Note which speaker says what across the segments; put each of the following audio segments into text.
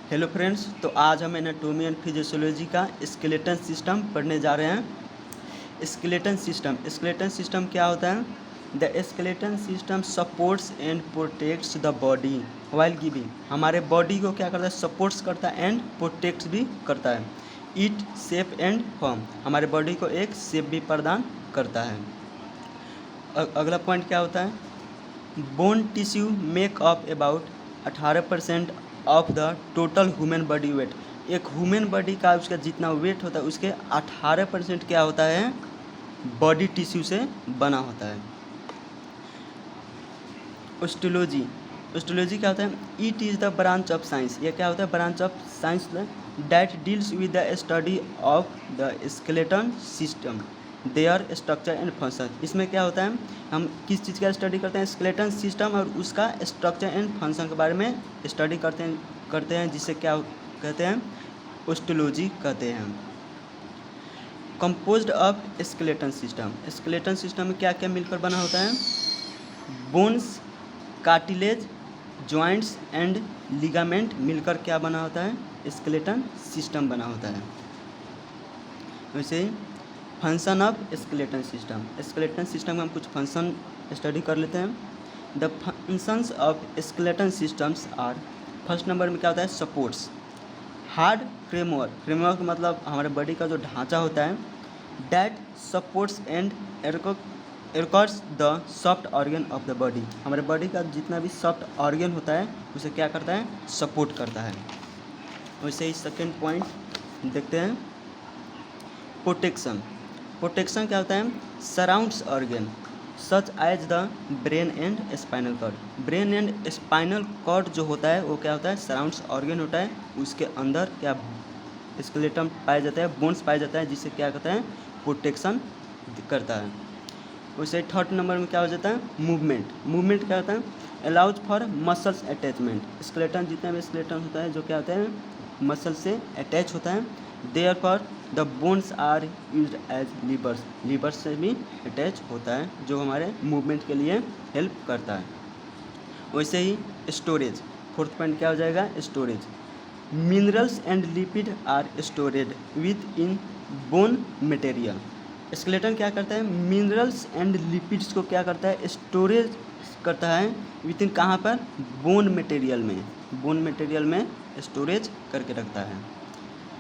Speaker 1: Hello friends, तो आज हम एनाटॉमी एंड फिजियोलॉजी का स्केलेटन सिस्टम पढ़ने जा रहे हैं। स्केलेटन सिस्टम क्या होता है? The skeleton system supports and protects the body while giving. हमारे बॉडी को क्या करता है? सपोर्ट्स करता है एंड प्रोटेक्ट्स भी करता है। इट शेप एंड फॉर्म, हमारे बॉडी को एक शेप भी प्रदान करता है। अगला पॉइंट क्या होता है? Bone tissue make up about 18% of the total human body weight. एक ह्यूमन बॉडी का उसका जितना वेट होता है उसके 18% क्या होता है? बॉडी टिश्यू से बना होता है। ओस्टोलॉजी क्या होता है? It is the branch of science. ये क्या होता है? Branch of science that deals with the study of the skeleton system, there structure and function. इसमें क्या होता है? हम किस चीज़ का स्टडी करते हैं? स्केलेटन सिस्टम और उसका स्ट्रक्चर एंड फंक्शन के बारे में स्टडी करते हैं जिसे क्या कहते हैं? ओस्टोलॉजी कहते हैं। कंपोज्ड ऑफ स्केलेटन सिस्टम में क्या क्या मिलकर बना होता है? Bones, cartilage, joints and ligament मिलकर क्या बना होता है? स्केलेटन सिस्टम बना होता है। वैसे ही फंक्शन ऑफ स्केलेटन सिस्टम का हम कुछ फंक्शन स्टडी कर लेते हैं। The functions of skeleton systems are, first number में क्या होता है? सपोर्ट्स, हार्ड फ्रेमवर्क मतलब हमारे बॉडी का जो ढांचा होता है, that supports and accords the soft organ of the body. हमारे बॉडी का जितना भी सॉफ्ट ऑर्गन होता है उसे क्या करता है? सपोर्ट करता है। वैसे ही सेकेंड पॉइंट देखते हैं, प्रोटेक्शन क्या होता है? Surrounds organ such as the brain and spinal cord. Brain and spinal cord जो होता है वो क्या होता है? सराउंड्स ऑर्गन होता है। उसके अंदर क्या स्केलेटन पाया जाता है, बोन्स पाया जाता है, जिससे क्या कहता है? प्रोटेक्शन करता है। वैसे थर्ड नंबर में क्या हो जाता है? मूवमेंट क्या होता है? Allows for muscles attachment. Skeleton जितना भी स्केलेटन होता है जो क्या होता है? मसल से अटैच होता है। Therefore the bones are used as levers से भी अटैच होता है जो हमारे मूवमेंट के लिए हेल्प करता है। वैसे ही स्टोरेज, फोर्थ पॉइंट क्या हो जाएगा? Storage. Minerals and lipid are stored within bone material. Skeleton क्या करता है? मिनरल्स एंड लिपिड्स को क्या करता है? स्टोरेज करता है विद इन, कहाँ पर? बोन मटेरियल में स्टोरेज करके रखता है।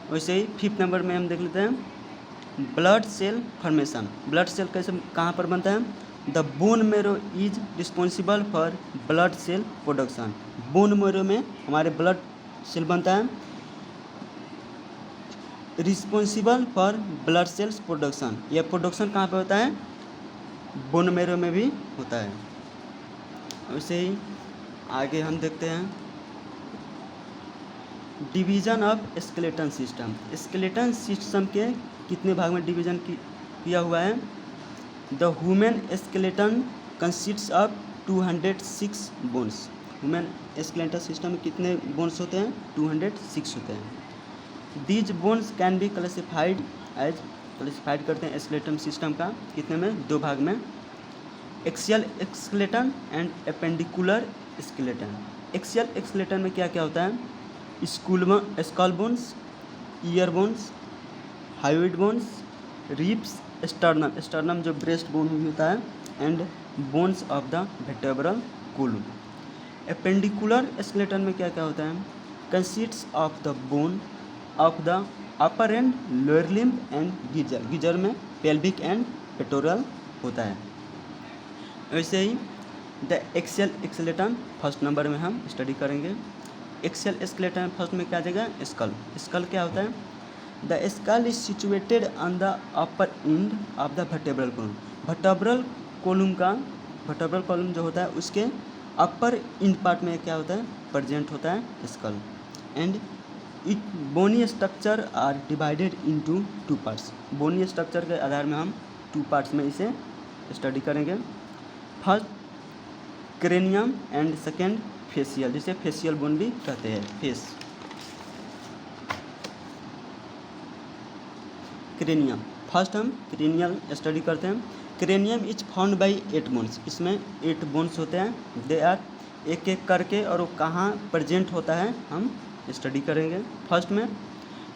Speaker 1: वैसे ही फिफ्थ नंबर में हम देख लेते हैं blood cell formation. Blood cell कैसे कहाँ पर बनता है? The bone marrow is responsible for blood cell production. Bone marrow में हमारे ब्लड सेल बनता है, responsible for blood cells production. यह प्रोडक्शन कहाँ पे होता है? बोन मैरो में भी होता है। वैसे ही आगे हम देखते हैं डिवीज़न ऑफ स्केलेटन सिस्टम के कितने भाग में डिवीज़न किया हुआ है? The human skeleton consists of 206 bones. Human skeleton system में कितने बोन्स होते हैं? 206 होते हैं। These bones can be classified करते हैं स्केलेटन सिस्टम का कितने में? दो भाग में, axial skeleton and appendicular skeleton. Axial skeleton में क्या क्या होता है? Skull bones, ear bones, hyoid bones, ribs, sternum जो ब्रेस्ट बोन होता है, and bones of the vertebral column. Appendicular skeleton में क्या क्या होता है? Consists of the bone of the upper and lower limb and गिजर में पेल्विक एंड पेक्टोरल होता है। वैसे ही the axial skeleton first number में हम स्टडी करेंगे। एक्सियल स्केलेटन फर्स्ट में क्या आ जाएगा? स्कल क्या होता है? The skull is situated on the upper end of the vertebral column. Vertebral column जो होता है उसके अपर इंड पार्ट में क्या होता है? प्रेजेंट होता है skull. And it bony structure are divided into 2 parts. Bony structure के आधार में हम 2 पार्ट्स में इसे स्टडी करेंगे। First cranium and second facial, जिसे फेसियल बोन भी कहते हैं। फेस क्रेनियम, फर्स्ट हम क्रेनियल स्टडी करते हैं। Cranium is found by 8 bones. इसमें 8 बोन्स होते हैं। दे आर एक एक करके, और वो कहाँ प्रेजेंट होता है हम स्टडी करेंगे। फर्स्ट में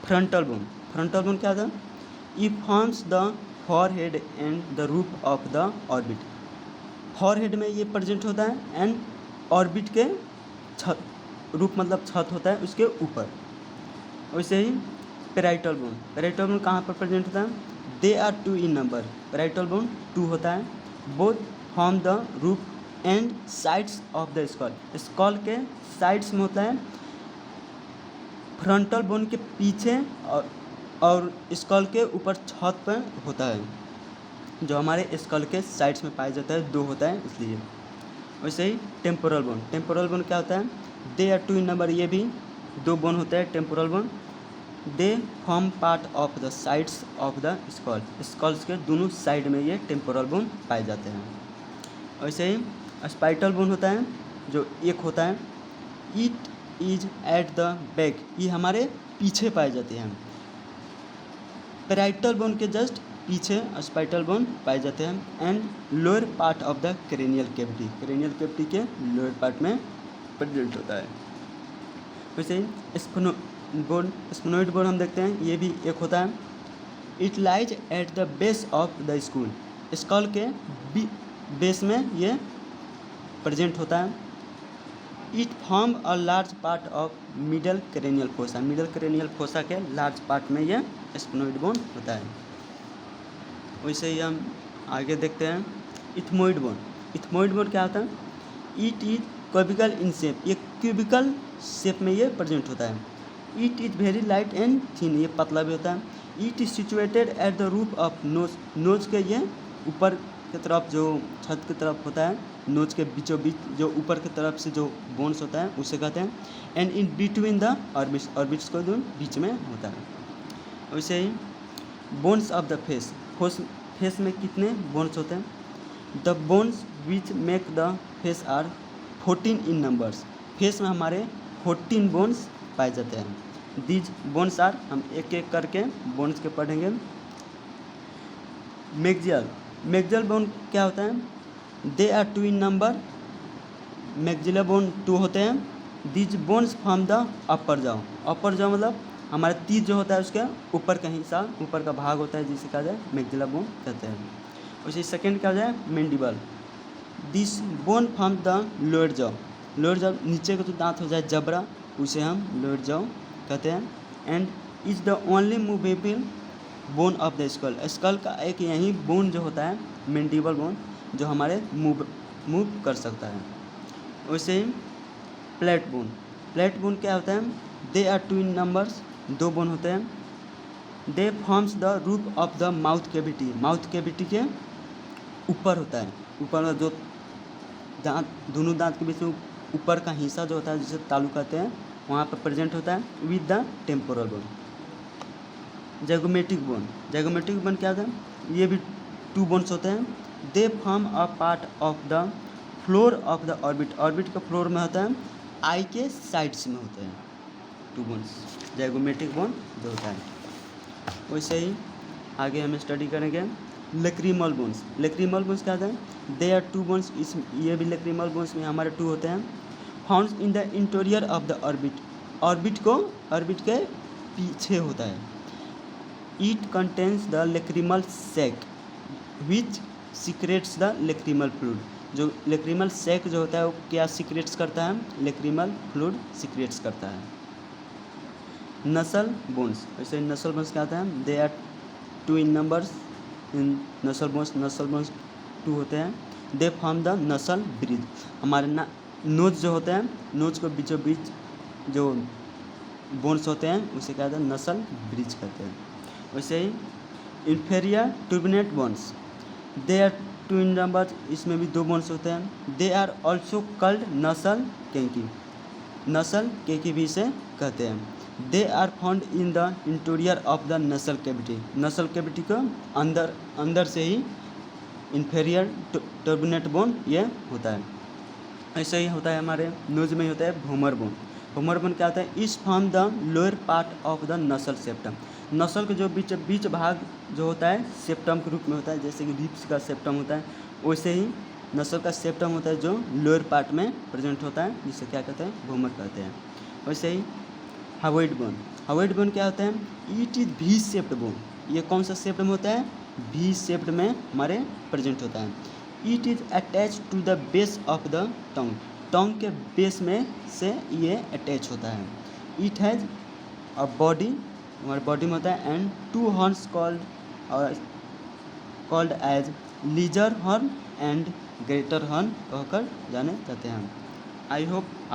Speaker 1: फ्रंटल बोन। फ्रंटल बोन क्या था? It forms the forehead and the roof of the orbit. Forehead में ये प्रेजेंट होता है एंड ऑर्बिट के छत, रूफ मतलब छत होता है उसके ऊपर। वैसे ही पेराइटल बोन। पेराइटल बोन कहाँ पर प्रेजेंट होता है? They are 2 in number. Parietal bone 2 होता है। Both form the roof and sides of the skull. Skull के साइड्स में होता है, फ्रंटल बोन के पीछे और स्कल के ऊपर छत पर होता है, जो हमारे स्कल के साइड्स में पाया जाता है। 2 होता है इसलिए। वैसे ही टेम्पोरल बोन। टेम्पोरल बोन क्या होता है? They are 2 in number. ये भी 2 बोन होता है temporal bone. They form part of the sides of the skull. Skulls के दोनों साइड में ये टेम्पोरल बोन पाए जाते हैं। वैसे ही स्पाइटल बोन होता है, जो एक होता है। It is at the back. ये हमारे पीछे पाए जाते हैं। पेराइटल बोन के जस्ट पीछे स्पाइटल बोन पाए जाते हैं। And lower part of the cranial cavity. Cranial cavity के लोअर पार्ट में प्रेजेंट होता है। वैसे ही स्फेनोइड बोन हम देखते हैं, ये भी एक होता है। It lies at the base of the school. Skull के बेस में ये प्रेजेंट होता है। It form a large part of middle cranial fossa. Middle cranial fossa के लार्ज पार्ट में ये स्फेनोइड बोन होता है। वैसे ही हम आगे देखते हैं इथमोइड बोन। इथमोइड बोन क्या होता है? It is cubical in shape. ये क्यूबिकल शेप में ये प्रेजेंट होता है। It is very light and thin. ये पतला भी होता है। It is situated at the roof of nose. Nose के ये ऊपर की तरफ, जो छत की तरफ होता है, नोज के बीचों बीच जो ऊपर की तरफ से जो बोन्स होता है उसे कहते हैं। And in between the orbits. Orbits को जो बीच में होता है। वैसे ही bones of the face. Face में कितने बोन्स होते हैं? The bones which make the face are 14 in numbers. Face में हमारे 14 बोन्स पाए जाते हैं। दीज बोन्स आर, हम एक एक करके बोन्स के पढ़ेंगे। मैक्सियल। मैक्सियल बोन क्या होता है? They are 2 in number. Maxillary bone 2 होते हैं। These bones from the upper jaw. Upper jaw मतलब हमारे तीत जो होता है उसके ऊपर का हिस्सा, ऊपर का भाग होता है, जिसे कहा जाए मैक्सिलर बोन कहते हैं। उसी सेकेंड क्या हो जाए? Mandible. This bone from the lower jaw. Lower jaw नीचे का जो दांत हो जाए जबड़ा, उसे हम लोअर जॉ कहते हैं। And is the only movable bone of the skull. Skull का एक यही बोन जो होता है मैंडिबल बोन, जो हमारे मूव कर सकता है। वैसे ही प्लेट बोन। प्लेट बोन क्या होता है? They are 2 in numbers. 2 bone होते हैं। They forms the roof of the mouth cavity. Mouth cavity के ऊपर होता है। ऊपर का जो दांत, दोनों दांत के बीच में ऊपर का हिस्सा जो होता है, जिसे तालू कहते हैं, वहाँ पर प्रेजेंट होता है with the temporal bone. Zygomatic bone. Zygomatic bone क्या होता है? ये भी 2 बोन्स होते हैं। They form a part of the floor of the orbit. Orbit का फ्लोर में होता है, आई के साइड्स में होते हैं 2 बोन्स। जैगोमेटिक बोन जो होता है। वैसे ही आगे हम स्टडी करेंगे लेक्रीमल बोन्स। लेक्रीमल बोन्स क्या होता है? They are 2 bones. इस ये भी लेक्रीमल बोन्स में हमारे 2 होते हैं। Found in the interior of the orbit. Orbit के पीछे होता है। It contains the lacrimal sac which secretes the lacrimal fluid. जो लेक्रीमल सैक जो होता है वो क्या सीक्रेट्स करता है? लेक्रीमल फ्लूइड सीक्रेट्स करता है। नसल बोन्स। वैसे नसल बोन्स क्या होता है? They are 2 in numbers. इन नसल बोन्स 2 होते हैं। दे फॉर्म द नसल ब्रिज। हमारे नोज जो होते हैं, नोज को बीचों बीच जो बोन्स होते हैं उसे क्या कहते हैं? नसल ब्रिज कहते हैं। वैसे ही inferior turbulent bones. They are 2 in number. इसमें भी 2 बोन्स होते हैं। दे आर ऑल्सो कल्ड नसल केंकी। नसल केंकी भी इसे कहते हैं। They are found in the interior of the nasal cavity. Nasal cavity को अंदर से ही इंफेरियर टर्बुलेंट बोन ये होता है। ऐसे ही होता है हमारे नोज में होता है भूमर बोन। भूमर बोन क्या होता है? इस form the lower part of the नसल सेप्टम। नसल के जो बीच भाग जो होता है सेप्टम के रूप में होता है, जैसे कि रिब्स का सेप्टम होता है, वैसे ही नसल का सेप्टम होता है जो लोअर पार्ट में प्रेजेंट होता है, जिसे क्या कहते हैं? भूमर कहते हैं। वैसे ही हवेड बोन। हवेड बोन क्या होता है? It is V shaped bone. ये कौन सा शेप्ड में होता है? वी शेप्ड में हमारे प्रेजेंट होता है। It is attach to the base of the tongue. Tongue के बेस में से ये अटैच होता है। इट हैज़ अ बॉडी, हमारे बॉडी में होता है, and 2 horns called as lesser horn and greater horn कहकर जाने जाते हैं। I hope